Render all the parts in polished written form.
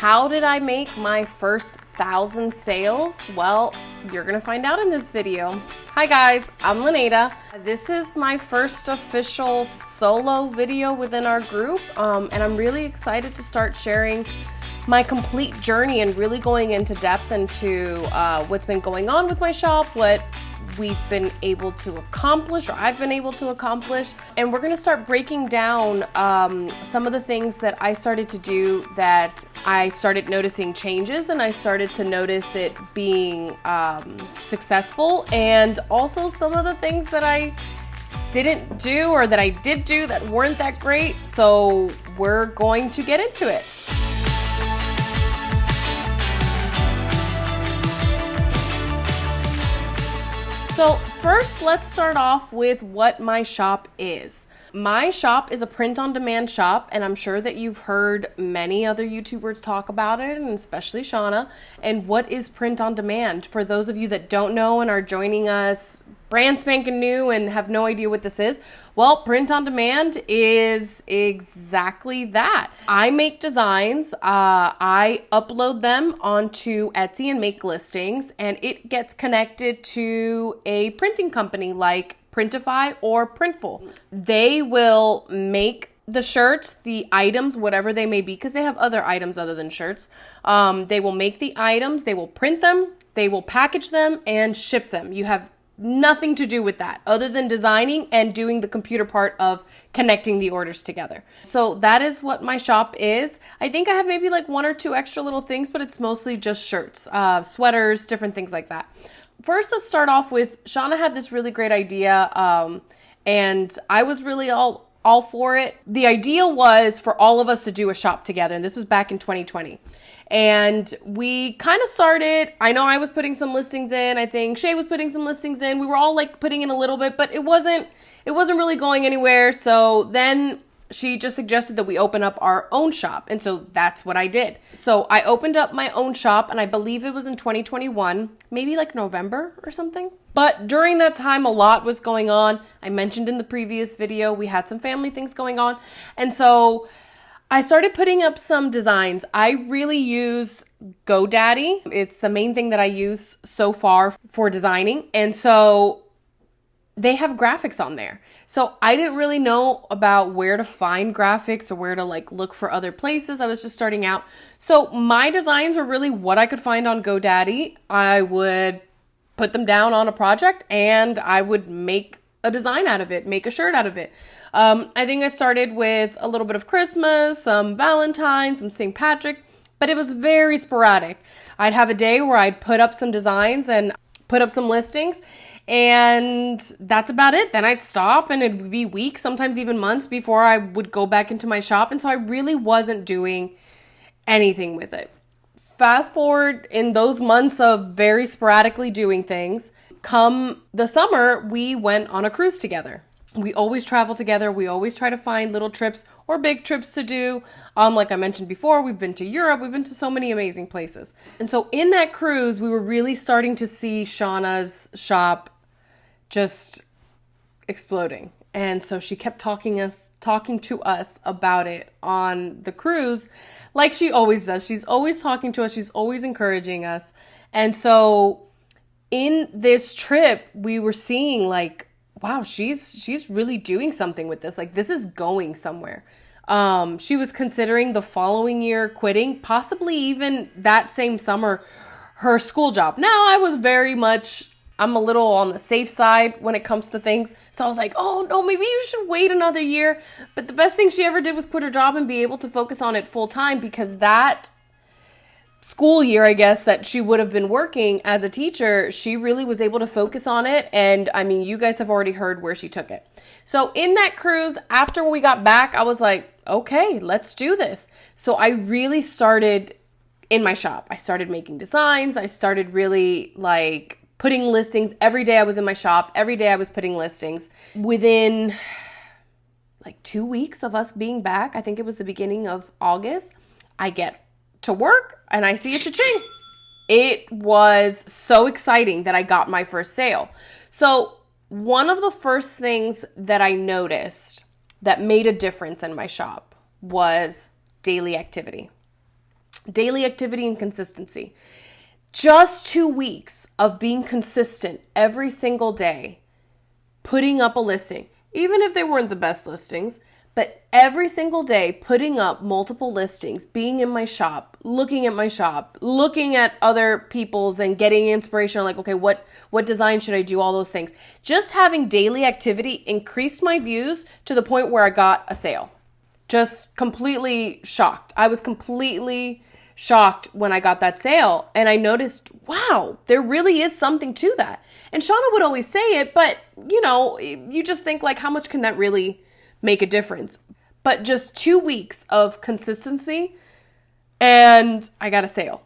How did I make my first 1,000 sales? Well, you're gonna find out in this video. Hi guys, I'm Lyneida. This is my first official solo video within our group, and I'm really excited to start sharing my complete journey and really going into depth into what's been going on with my shop, what we've been able to accomplish, or I've been able to accomplish. And we're gonna start breaking down some of the things that I started to do that I started noticing changes, and I started to notice it being successful, and also some of the things that I didn't do or that I did do that weren't that great. So we're going to get into it. So first, let's start off with what my shop is. My shop is a print-on-demand shop, and I'm sure that you've heard many other YouTubers talk about it, and especially Shauna. And what is print-on-demand? For those of you that don't know and are joining us brand spanking new and have no idea what this is, well, print-on-demand is exactly that. I make designs, I upload them onto Etsy and make listings, and it gets connected to a printing company like Printify or Printful. They will make the shirts, the items, whatever they may be, because they have other items other than shirts. They will make the items, they will print them, they will package them and ship them. You have nothing to do with that other than designing and doing the computer part of connecting the orders together. So that is what my shop is. I think I have maybe like one or two extra little things, but it's mostly just shirts, sweaters, different things like that. First, let's start off with Shauna had this really great idea, and I was really all for it. The idea was for all of us to do a shop together, and this was back in 2020. And we kind of started, I know I was putting some listings in, I think Shay was putting some listings in. We were all like putting in a little bit, but it wasn't really going anywhere. So then she just suggested that we open up our own shop. And so that's what I did. So I opened up my own shop, and I believe it was in 2021, maybe like November or something. But during that time, a lot was going on. I mentioned in the previous video, we had some family things going on. And so I started putting up some designs. I really use GoDaddy. It's the main thing that I use so far for designing. And so they have graphics on there. So I didn't really know about where to find graphics or where to like look for other places. I was just starting out. So my designs were really what I could find on GoDaddy. I would put them down on a project and I would make a design out of it, make a shirt out of it. I think I started with a little bit of Christmas, some Valentine's, some St. Patrick's, but it was very sporadic. I'd have a day where I'd put up some designs and put up some listings, and that's about it. Then I'd stop, and it'd be weeks, sometimes even months before I would go back into my shop. And so I really wasn't doing anything with it. Fast forward in those months of very sporadically doing things, come the summer, we went on a cruise together. We always travel together. We always try to find little trips or big trips to do. Like I mentioned before, we've been to Europe. We've been to so many amazing places. And so in that cruise, we were really starting to see Shauna's shop just exploding. And so she kept talking to us about it on the cruise, like she always does. She's always talking to us. She's always encouraging us. And so in this trip, we were seeing like, wow, she's really doing something with this. Like, this is going somewhere. She was considering the following year quitting, possibly even that same summer, her school job. Now, I'm a little on the safe side when it comes to things. So I was like, oh no, maybe you should wait another year. But the best thing she ever did was quit her job and be able to focus on it full time, because that school year, I guess, that she would have been working as a teacher, she really was able to focus on it. And I mean, you guys have already heard where she took it. So in that cruise, after we got back, I was like, okay, let's do this. So I really started in my shop. I started making designs. I started really like putting listings. Every day I was in my shop. Every day I was putting listings. Within like 2 weeks of us being back, I think it was the beginning of August, I get to work and I see a cha-ching. It was so exciting that I got my first sale. So one of the first things that I noticed that made a difference in my shop was daily activity. Daily activity and consistency. Just 2 weeks of being consistent every single day, putting up a listing, even if they weren't the best listings, but every single day putting up multiple listings, being in my shop, looking at other people's and getting inspiration, like, okay, what design should I do? All those things. Just having daily activity increased my views to the point where I got a sale. Just completely shocked. I was completely shocked when I got that sale, and I noticed, wow, there really is something to that. And Shauna would always say it, but you just think, like, how much can that really make a difference? But just 2 weeks of consistency and I got a sale.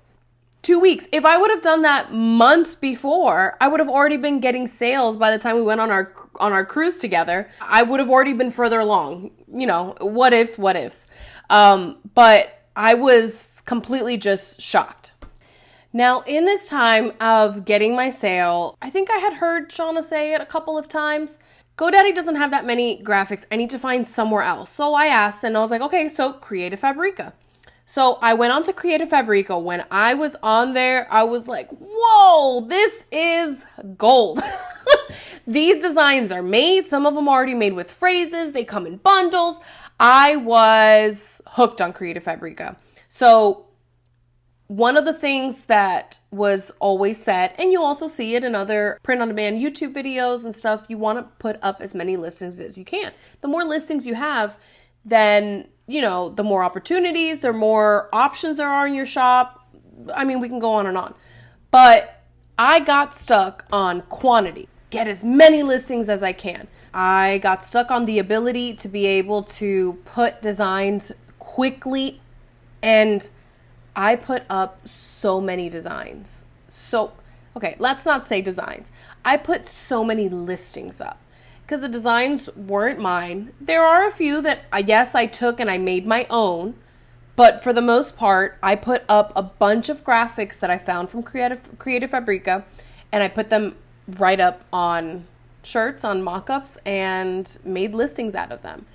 2 weeks. If I would have done that months before, I would have already been getting sales by the time we went on our cruise together. I would have already been further along. What ifs. But I was completely just shocked. Now, in this time of getting my sale, I think I had heard Shauna say it a couple of times, GoDaddy doesn't have that many graphics. I need to find somewhere else. So I asked, and I was like, okay, so Creative Fabrica. So I went on to Creative Fabrica. When I was on there, I was like, whoa, this is gold. These designs are made. Some of them are already made with phrases. They come in bundles. I was hooked on Creative Fabrica. So one of the things that was always said, and you also see it in other print-on-demand YouTube videos and stuff, you want to put up as many listings as you can. The more listings you have, then, the more opportunities, the more options there are in your shop. I mean, we can go on and on. But I got stuck on quantity. Get as many listings as I can. I got stuck on the ability to be able to put designs quickly, and I put up so many designs. Let's not say designs. I put so many listings up because the designs weren't mine. There are a few that I took and I made my own, but for the most part, I put up a bunch of graphics that I found from Creative Fabrica, and I put them right up on shirts, on mock-ups, and made listings out of them.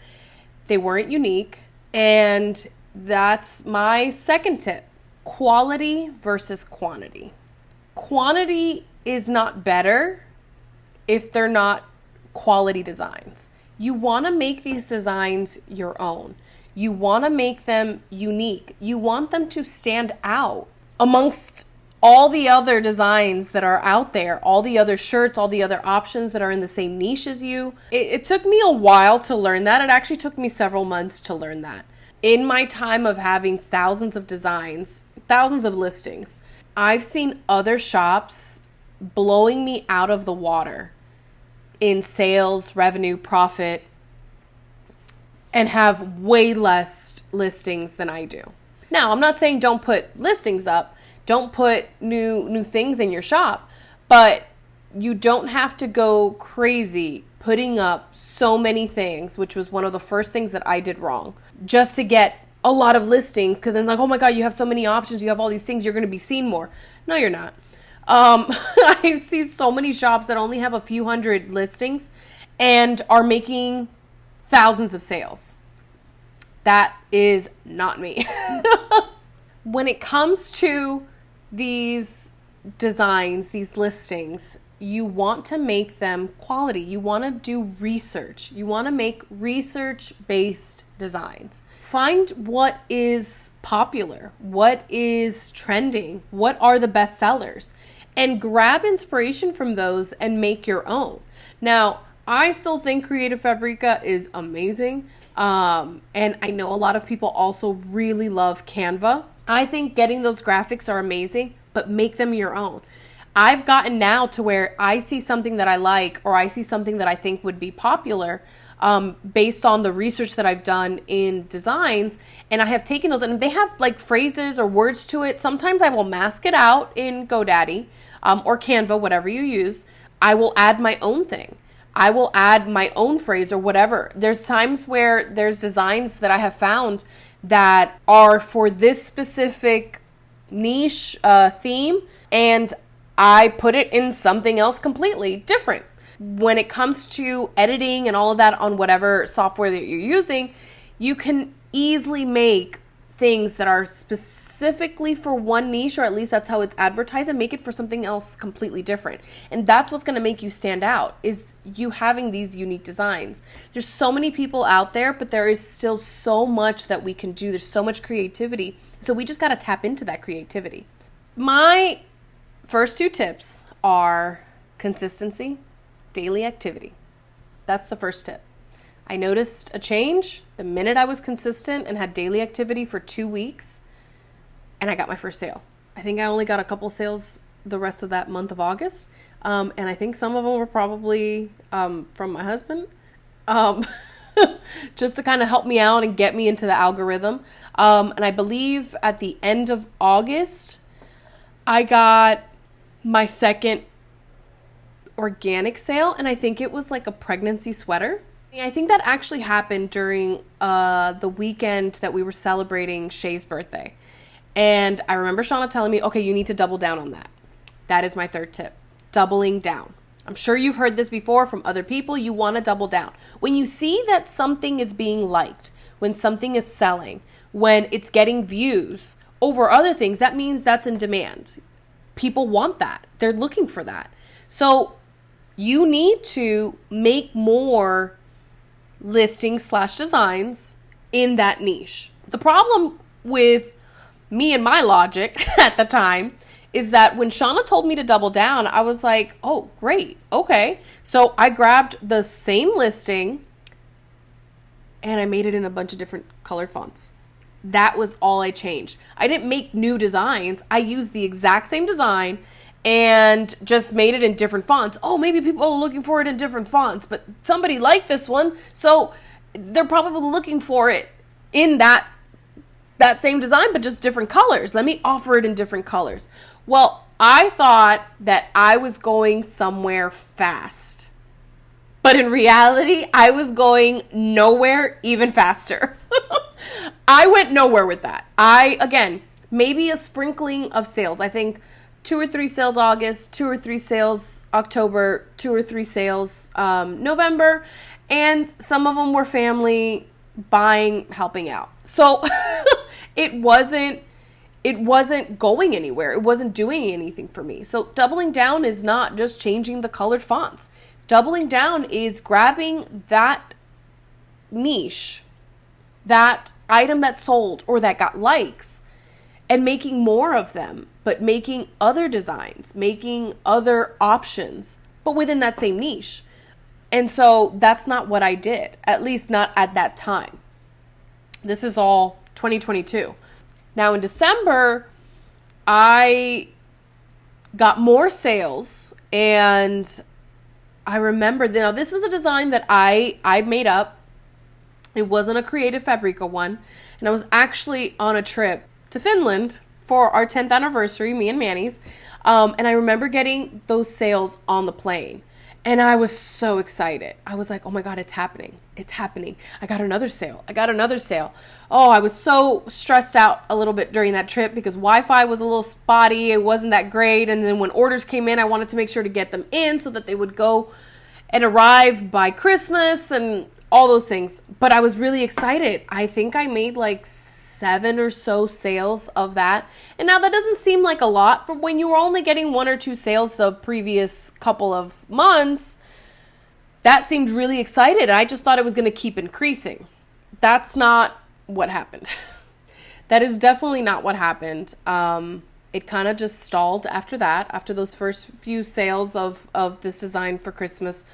They weren't unique, and that's my second tip. Quality versus quantity. Quantity is not better if they're not quality designs. You want to make these designs your own. You want to make them unique. You want them to stand out amongst all the other designs that are out there, all the other shirts, all the other options that are in the same niche as you. It took me a while to learn that. It actually took me several months to learn that. In my time of having thousands of designs, thousands of listings, I've seen other shops blowing me out of the water in sales, revenue, profit, and have way less listings than I do. Now, I'm not saying don't put listings up, don't put new things in your shop, but you don't have to go crazy putting up so many things, which was one of the first things that I did wrong, just to get a lot of listings, because then, like, oh my God, you have so many options, you have all these things, you're going to be seen more. No, you're not. I see so many shops that only have a few hundred listings and are making thousands of sales. That is not me. When it comes to these designs, these listings, you want to make them quality. You want to do research. You want to make research-based designs. Find what is popular, what is trending, what are the best sellers, and grab inspiration from those and make your own. Now, I still think Creative Fabrica is amazing. And I know a lot of people also really love Canva. I think getting those graphics are amazing, but make them your own. I've gotten now to where I see something that I like, or I see something that I think would be popular, based on the research that I've done in designs, and I have taken those, and they have like phrases or words to it. Sometimes I will mask it out in GoDaddy, or Canva, whatever you use. I will add my own thing. I will add my own phrase or whatever. There's times where there's designs that I have found that are for this specific niche theme, and I put it in something else completely different. When it comes to editing and all of that on whatever software that you're using, you can easily make things that are specifically for one niche, or at least that's how it's advertised, and make it for something else completely different. And that's what's going to make you stand out, is you having these unique designs. There's so many people out there, but there is still so much that we can do. There's so much creativity. So we just got to tap into that creativity. My first 2 tips are consistency, daily activity. That's the first tip. I noticed a change the minute I was consistent and had daily activity for 2 weeks, and I got my first sale. I think I only got a couple sales the rest of that month of August, and I think some of them were probably from my husband, just to kind of help me out and get me into the algorithm. And I believe at the end of August, I got my second organic sale, and I think it was like a pregnancy sweater. I think that actually happened during the weekend that we were celebrating Shay's birthday. And I remember Shauna telling me, okay, you need to double down on that. That is my third tip, doubling down. I'm sure you've heard this before from other people. You want to double down. When you see that something is being liked, when something is selling, when it's getting views over other things, that means that's in demand. People want that. They're looking for that. So you need to make more listings/designs in that niche. The problem with me and my logic at the time is that when Shauna told me to double down, I was like, oh, great. Okay. So I grabbed the same listing and I made it in a bunch of different colored fonts. That was all I changed. I didn't make new designs. I used the exact same design and just made it in different fonts. Oh, maybe people are looking for it in different fonts, but somebody liked this one, so they're probably looking for it in that same design, but just different colors. Let me offer it in different colors. Well, I thought that I was going somewhere fast, but in reality, I was going nowhere even faster. I went nowhere with that. Again, maybe a sprinkling of sales. I think 2 or 3 sales August, 2 or 3 sales October, 2 or 3 sales November, and some of them were family buying, helping out. So it wasn't going anywhere. It wasn't doing anything for me. So doubling down is not just changing the colored fonts. Doubling down is grabbing that niche, that item that sold or that got likes, and making more of them, but making other designs, making other options, but within that same niche. And so that's not what I did, at least not at that time. This is all 2022. Now in December, I got more sales, and I remember, now this was a design that I made up. It wasn't a creative Fabrica one, and I was actually on a trip to Finland for our 10th anniversary, me and Manny's, and I remember getting those sales on the plane, and I was so excited. I was like, oh my God, it's happening. It's happening. I got another sale. Oh, I was so stressed out a little bit during that trip because Wi-Fi was a little spotty. It wasn't that great. And then when orders came in, I wanted to make sure to get them in so that they would go and arrive by Christmas and all those things. But I was really excited. I think I made like 7 or so sales of that. And now that doesn't seem like a lot, but when you were only getting 1 or 2 sales the previous couple of months, that seemed really excited. I just thought it was going to keep increasing. That's not what happened. That is definitely not what happened. It kind of just stalled after that, after those first few sales of this design for Christmas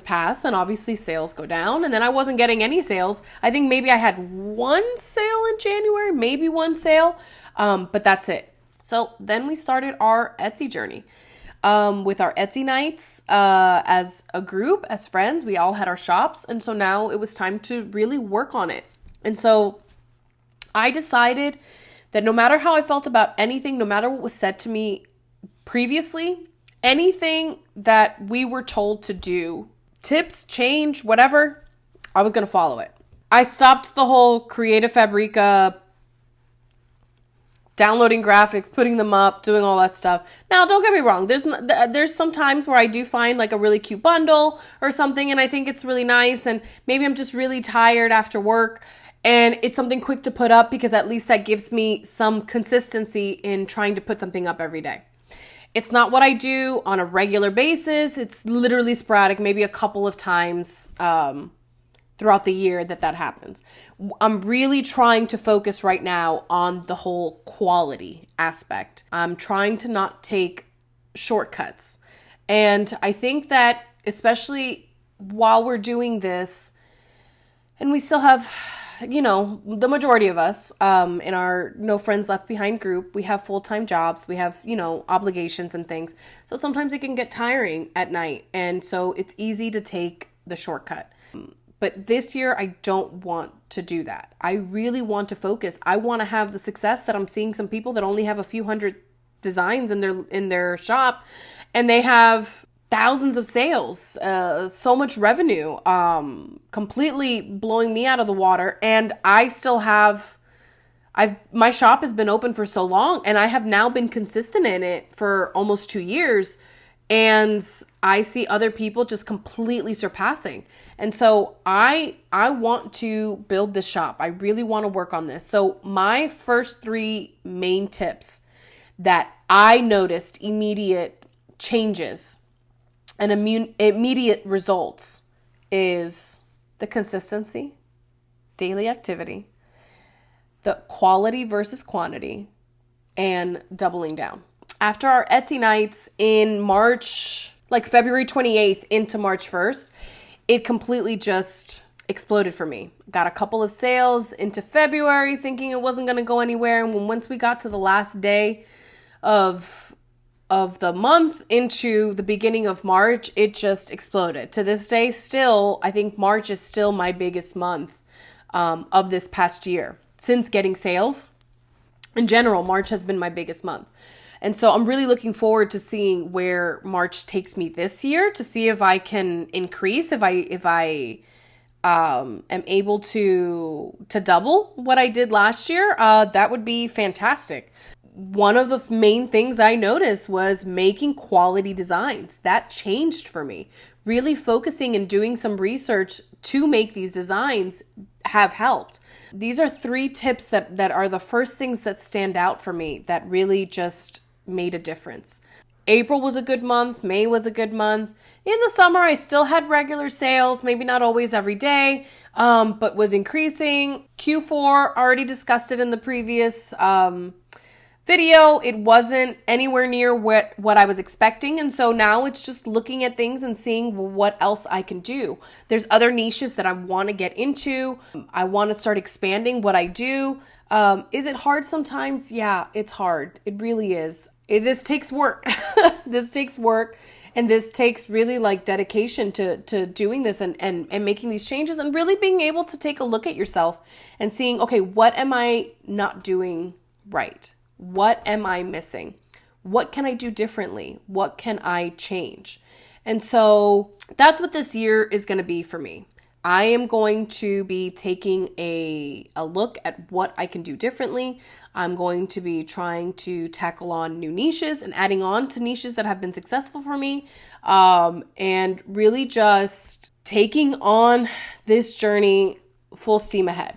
passed, and obviously sales go down, and then I wasn't getting any sales. I think maybe I had 1 sale in January, maybe 1 sale, but that's it. So then we started our Etsy journey. With our Etsy nights, as a group, as friends, we all had our shops, and so now it was time to really work on it. And so I decided that no matter how I felt about anything, no matter what was said to me previously, anything that we were told to do, tips, change, whatever, I was going to follow it. I stopped the whole creative Fabrica, downloading graphics, putting them up, doing all that stuff. Now, don't get me wrong. There's some times where I do find like a really cute bundle or something, and I think it's really nice, and maybe I'm just really tired after work, And it's something quick to put up because at least that gives me some consistency in trying to put something up every day. It's not what I do on a regular basis. It's literally sporadic, maybe a couple of times throughout the year that happens. I'm really trying to focus right now on the whole quality aspect. I'm trying to not take shortcuts. And I think that especially while we're doing this, and we still have, the majority of us in our No Friends Left Behind group, we have full-time jobs, we have, obligations and things. So sometimes it can get tiring at night. And so it's easy to take the shortcut. But this year, I don't want to do that. I really want to focus. I want to have the success that I'm seeing some people that only have a few hundred designs in their shop, and they have thousands of sales, so much revenue, completely blowing me out of the water. And I still have, my shop has been open for so long, and I have now been consistent in it for almost 2 years. And I see other people just completely surpassing. And so I want to build this shop. I really want to work on this. So my first 3 main tips that I noticed immediate changes and immediate results is the consistency, daily activity, the quality versus quantity, and doubling down. After our Etsy nights in March, like February 28th into March 1st, it completely just exploded for me. Got a couple of sales into February thinking it wasn't going to go anywhere. And once we got to the last day of the month into the beginning of March, it just exploded. To this day, still, I think March is still my biggest month of this past year. Since getting sales, in general, March has been my biggest month. And so I'm really looking forward to seeing where March takes me this year, to see if I can increase, if I am able to double what I did last year. That would be fantastic. One of the main things I noticed was making quality designs. That changed for me. Really focusing and doing some research to make these designs have helped. These are 3 tips that are the first things that stand out for me that really just made a difference. April was a good month. May was a good month. In the summer, I still had regular sales, maybe not always every day, but was increasing. Q4, already discussed it in the previous video. It wasn't anywhere near what I was expecting. And so now it's just looking at things and seeing what else I can do. There's other niches that I want to get into. I want to start expanding what I do. Is it hard sometimes? Yeah, it's hard. It really is. This takes work. This takes work. And this takes really like dedication to doing this and making these changes and really being able to take a look at yourself and seeing, okay, what am I not doing right? What am I missing? What can I do differently? What can I change? And so that's what this year is going to be for me. I am going to be taking a look at what I can do differently. I'm going to be trying to tackle on new niches and adding on to niches that have been successful for me, and really just taking on this journey full steam ahead.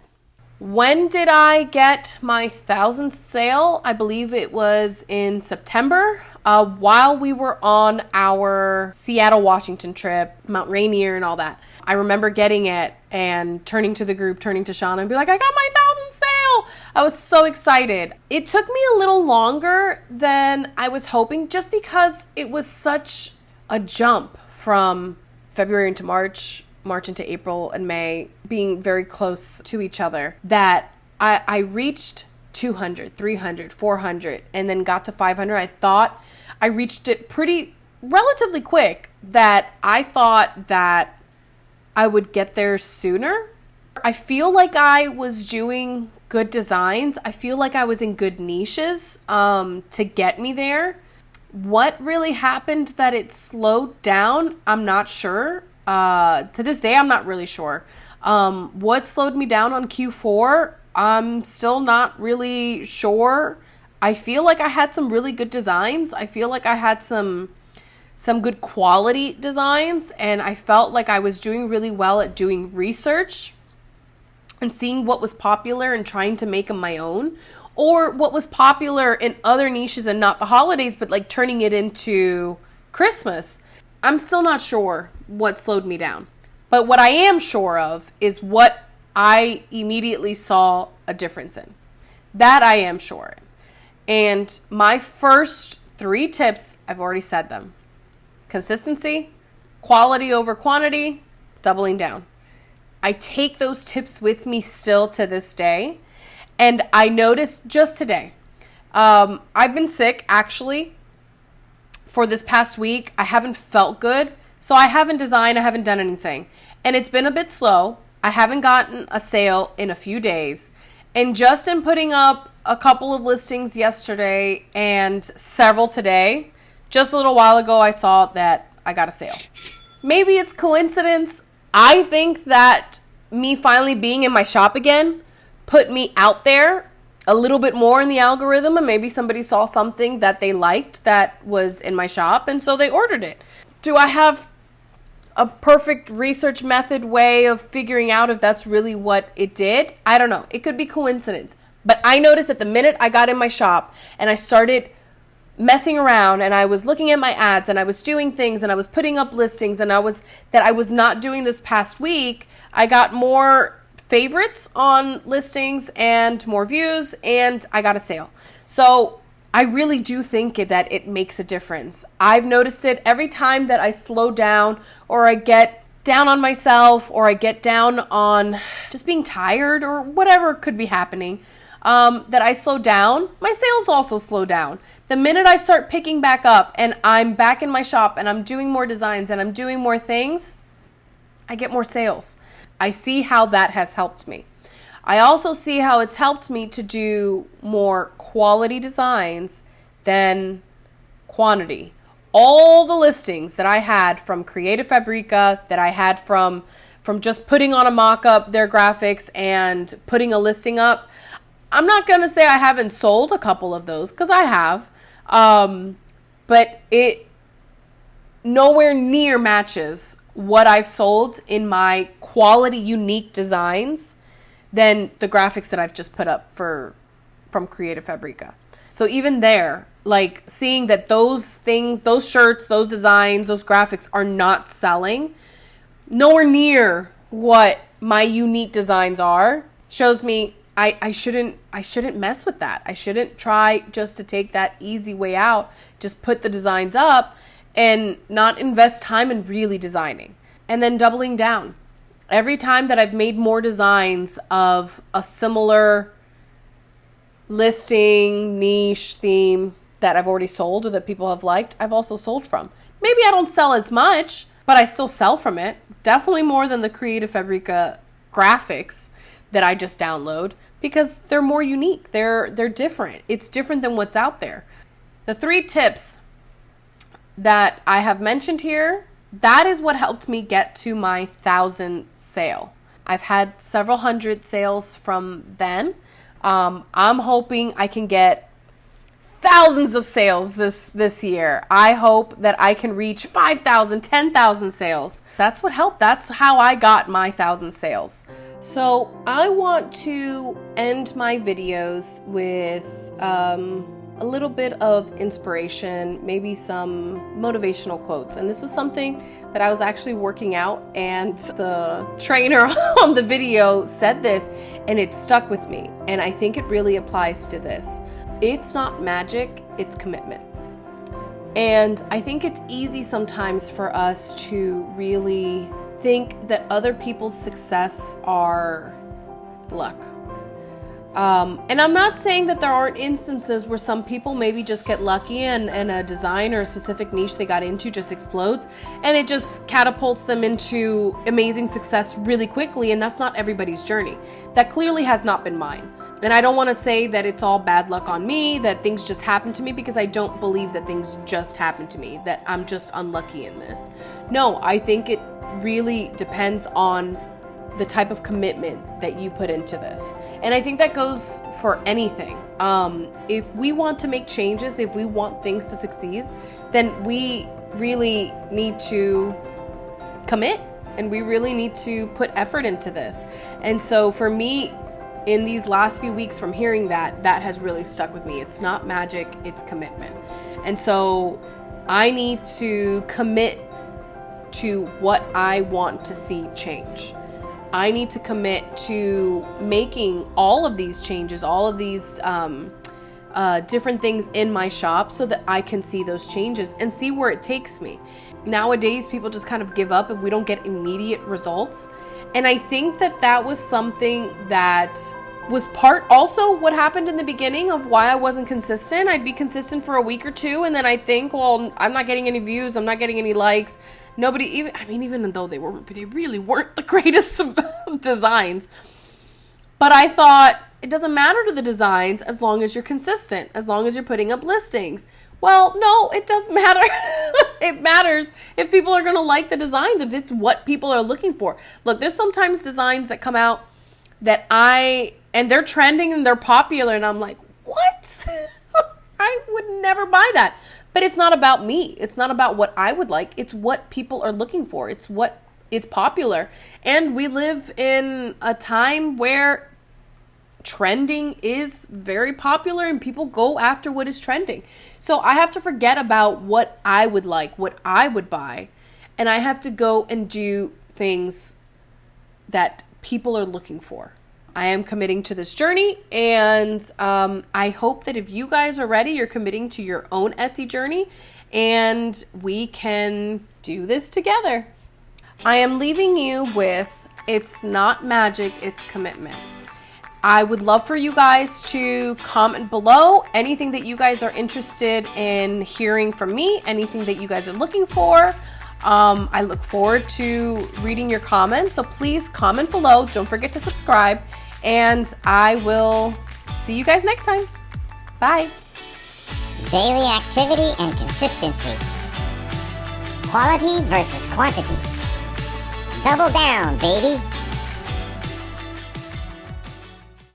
When did I get my 1,000th sale? I believe it was in September, while we were on our Seattle, Washington trip, Mount Rainier and all that. I remember getting it and turning to the group, turning to Shauna and be like, I got my 1,000th sale. I was so excited. It took me a little longer than I was hoping just because it was such a jump from February into March into April and May, being very close to each other, that I reached 200, 300, 400, and then got to 500. I thought I reached it relatively quick, that I thought that I would get there sooner. I feel like I was doing good designs. I feel like I was in good niches to get me there. What really happened that it slowed down, I'm not sure. To this day, I'm not really sure. What slowed me down on Q4, I'm still not really sure. I feel like I had some really good designs. I feel like I had some good quality designs, and I felt like I was doing really well at doing research. and seeing what was popular and trying to make them my own, or what was popular in other niches and not the holidays, but like turning it into Christmas. I'm still not sure what slowed me down. But what I am sure of is what I immediately saw a difference in. That I am sure in. And my first 3 tips, I've already said them. Consistency, quality over quantity, doubling down. I take those tips with me still to this day. And I noticed just today, I've been sick actually for this past week. I haven't felt good. So I haven't designed, I haven't done anything. And it's been a bit slow. I haven't gotten a sale in a few days. And just in putting up a couple of listings yesterday and several today, just a little while ago, I saw that I got a sale. Maybe it's coincidence. I think that me finally being in my shop again put me out there a little bit more in the algorithm, and maybe somebody saw something that they liked that was in my shop, and so they ordered it. Do I have a perfect research method way of figuring out if that's really what it did? I don't know. It could be coincidence. But I noticed that the minute I got in my shop and I started messing around and I was looking at my ads and I was doing things and I was putting up listings and I was not doing this past week, I got more favorites on listings and more views, and I got a sale. So I really do think that it makes a difference. I've noticed it every time that I slow down, or I get down on myself, or I get down on just being tired or whatever could be happening, that I slow down, my sales also slow down. The minute I start picking back up and I'm back in my shop and I'm doing more designs and I'm doing more things, I get more sales. I see how that has helped me. I also see how it's helped me to do more quality designs than quantity. All the listings that I had from Creative Fabrica, that I had from just putting on a mock-up, their graphics, and putting a listing up, I'm not going to say I haven't sold a couple of those, because I have. But it nowhere near matches what I've sold in my quality, unique designs than the graphics that I've just put up from Creative Fabrica. So even there, like seeing that those things, those shirts, those designs, those graphics are not selling, nowhere near what my unique designs are, shows me I shouldn't mess with that. I shouldn't try just to take that easy way out, just put the designs up and not invest time in really designing. And then doubling down. Every time that I've made more designs of a similar listing, niche, theme that I've already sold or that people have liked, I've also sold from. Maybe I don't sell as much, but I still sell from it. Definitely more than the Creative Fabrica graphics that I just download, because they're more unique. They're different. It's different than what's out there. The 3 tips that I have mentioned here, that is what helped me get to my 1,000th sale. I've had several hundred sales from then. I'm hoping I can get thousands of sales this year. I hope that I can reach 5,000, 10,000 sales. That's what helped. That's how I got my 1,000 sales. So I want to end my videos with a little bit of inspiration, maybe some motivational quotes. And this was something that I was actually working out, and the trainer on the video said this, and it stuck with me. And I think it really applies to this. It's not magic, it's commitment. And I think it's easy sometimes for us to really think that other people's success are luck. And I'm not saying that there aren't instances where some people maybe just get lucky and a design or a specific niche they got into just explodes and it just catapults them into amazing success really quickly, and that's not everybody's journey. That clearly has not been mine. And I don't want to say that it's all bad luck on me, that things just happen to me, because I don't believe that things just happen to me, that I'm just unlucky in this. No, I think it really depends on the type of commitment that you put into this. And I think that goes for anything. If we want to make changes, if we want things to succeed, then we really need to commit and we really need to put effort into this. And so for me, in these last few weeks from hearing that has really stuck with me. It's not magic, it's commitment. And so I need to commit to what I want to see change. I need to commit to making all of these changes, all of these different things in my shop so that I can see those changes and see where it takes me. Nowadays, people just kind of give up if we don't get immediate results. And I think that was something that was part also what happened in the beginning of why I wasn't consistent. I'd be consistent for a week or two, and then I think, well, I'm not getting any views, I'm not getting any likes. Nobody even though they really weren't the greatest of designs. But I thought, it doesn't matter to the designs as long as you're consistent, as long as you're putting up listings. Well, no, it doesn't matter. It matters if people are going to like the designs, if it's what people are looking for. Look, there's sometimes designs that come out that and they're trending and they're popular, and I'm like, what? I would never buy that. But it's not about me. It's not about what I would like. It's what people are looking for. It's what is popular. And we live in a time where trending is very popular and people go after what is trending. So I have to forget about what I would like, what I would buy, and I have to go and do things that people are looking for. I am committing to this journey, and I hope that if you guys are ready, you're committing to your own Etsy journey, and we can do this together. I am leaving you with, it's not magic, it's commitment. I would love for you guys to comment below anything that you guys are interested in hearing from me, anything that you guys are looking for. I look forward to reading your comments, so please comment below. Don't forget to subscribe, and I will see you guys next time. Bye. Daily activity and consistency. Quality versus quantity. Double down, baby.